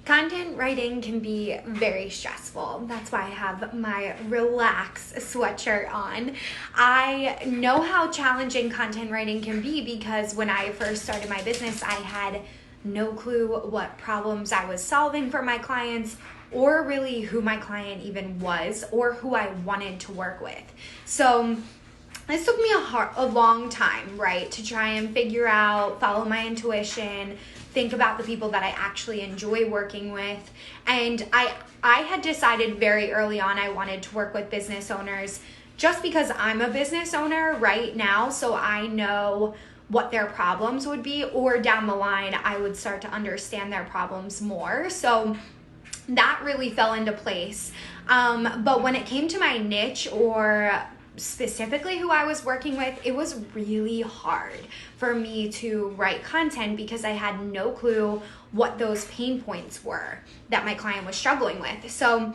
Content writing can be very stressful. That's why I have my Relax sweatshirt on. I know how challenging content writing can be because when I first started my business, I had no clue what problems I was solving for my clients, or really who my client even was, or who I wanted to work with. So this took me a long time, right, to try and figure out, follow my intuition, think about the people that I actually enjoy working with. And I had decided very early on I wanted to work with business owners just because I'm a business owner right now, so I know what their problems would be, or down the line I would start to understand their problems more. So that really fell into place. But when it came to my niche, or specifically who I was working with, it was really hard for me to write content because I had no clue what those pain points were that my client was struggling with. So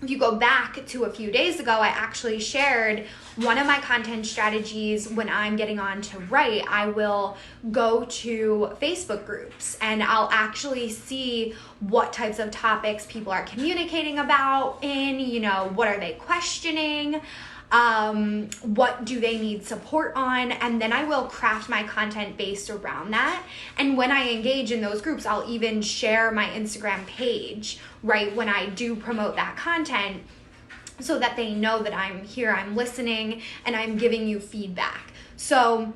if you go back to a few days ago, I actually shared one of my content strategies. When I'm getting on to write, I will go to Facebook groups and I'll actually see what types of topics people are communicating about what are they questioning, what do they need support on, and then I will craft my content based around that. And when I engage in those groups, I'll even share my Instagram page right when I do promote that content, so that they know that I'm here, I'm listening, and I'm giving you feedback. So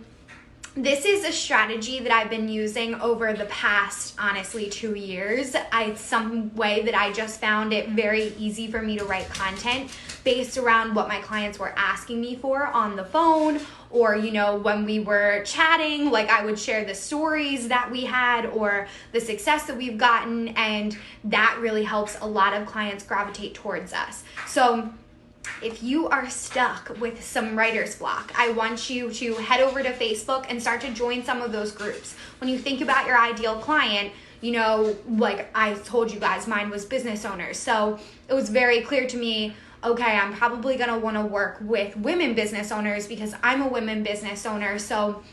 this is a strategy that I've been using over the past, honestly, 2 years. It's some way that I just found it very easy for me to write content based around what my clients were asking me for on the phone, or, when we were chatting, like I would share the stories that we had or the success that we've gotten, and that really helps a lot of clients gravitate towards us. So if you are stuck with some writer's block, I want you to head over to Facebook and start to join some of those groups. When you think about your ideal client, like I told you guys, mine was business owners. So it was very clear to me, okay, I'm probably going to want to work with women business owners because I'm a women business owner. So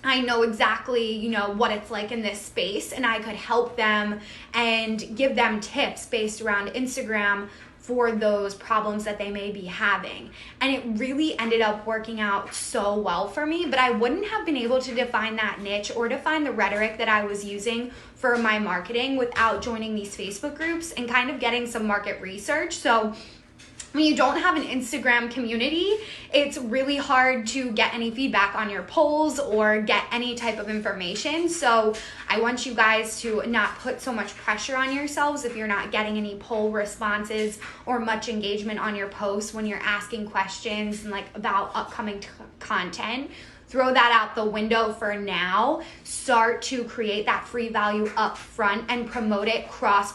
I know exactly, what it's like in this space, and I could help them and give them tips based around Instagram for those problems that they may be having. And it really ended up working out so well for me, but I wouldn't have been able to define that niche or define the rhetoric that I was using for my marketing without joining these Facebook groups and kind of getting some market research. So when you don't have an Instagram community, it's really hard to get any feedback on your polls or get any type of information. So I want you guys to not put so much pressure on yourselves if you're not getting any poll responses or much engagement on your posts when you're asking questions and about upcoming content. Throw that out the window for now. Start to create that free value up front and promote it across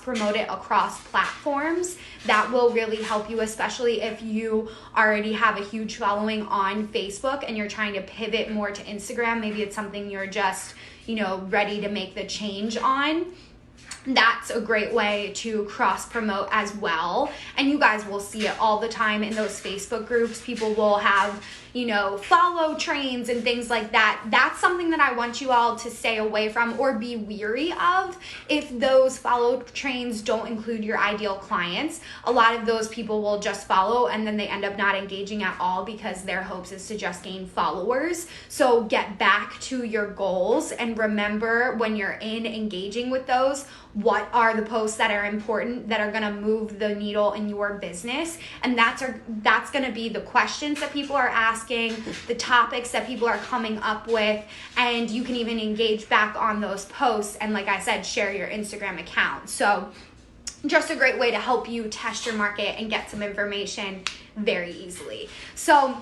platforms. That will really help you, especially if you already have a huge following on Facebook and you're trying to pivot more to Instagram. Maybe it's something you're just, ready to make the change on. That's a great way to cross promote as well. And you guys will see it all the time in those Facebook groups. People will have, follow trains and things like that. That's something that I want you all to stay away from or be weary of. If those follow trains don't include your ideal clients, a lot of those people will just follow and then they end up not engaging at all because their hopes is to just gain followers. So get back to your goals and remember when you're engaging with those, what are the posts that are important, that are going to move the needle in your business. And that's going to be the questions that people are asking, the topics that people are coming up with, and you can even engage back on those posts. And like I said, share your Instagram account. So just a great way to help you test your market and get some information very easily. So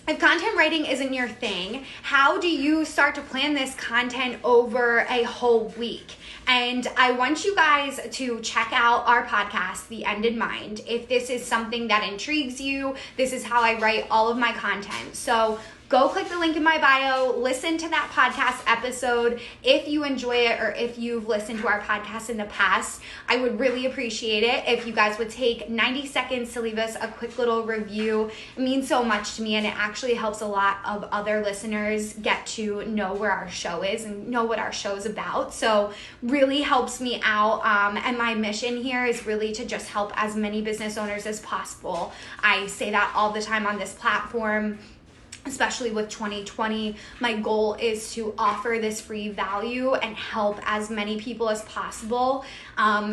if content writing isn't your thing, how do you start to plan this content over a whole week? And I want you guys to check out our podcast, The End in Mind. If this is something that intrigues you, this is how I write all of my content. So go click the link in my bio, listen to that podcast episode. If you enjoy it or if you've listened to our podcast in the past, I would really appreciate it if you guys would take 90 seconds to leave us a quick little review. It means so much to me, and it actually helps a lot of other listeners get to know where our show is and know what our show is about. So really helps me out, and my mission here is really to just help as many business owners as possible. I say that all the time on this platform. Especially with 2020, my goal is to offer this free value and help as many people as possible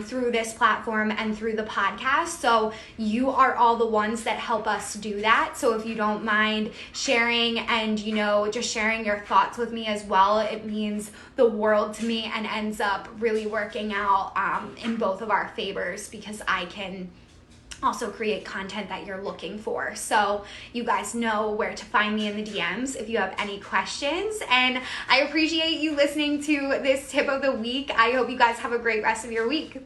through this platform and through the podcast. So you are all the ones that help us do that. So if you don't mind sharing and, just sharing your thoughts with me as well, it means the world to me and ends up really working out in both of our favors, because I can also create content that you're looking for. So you guys know where to find me in the DMs if you have any questions. And I appreciate you listening to this tip of the week. I hope you guys have a great rest of your week.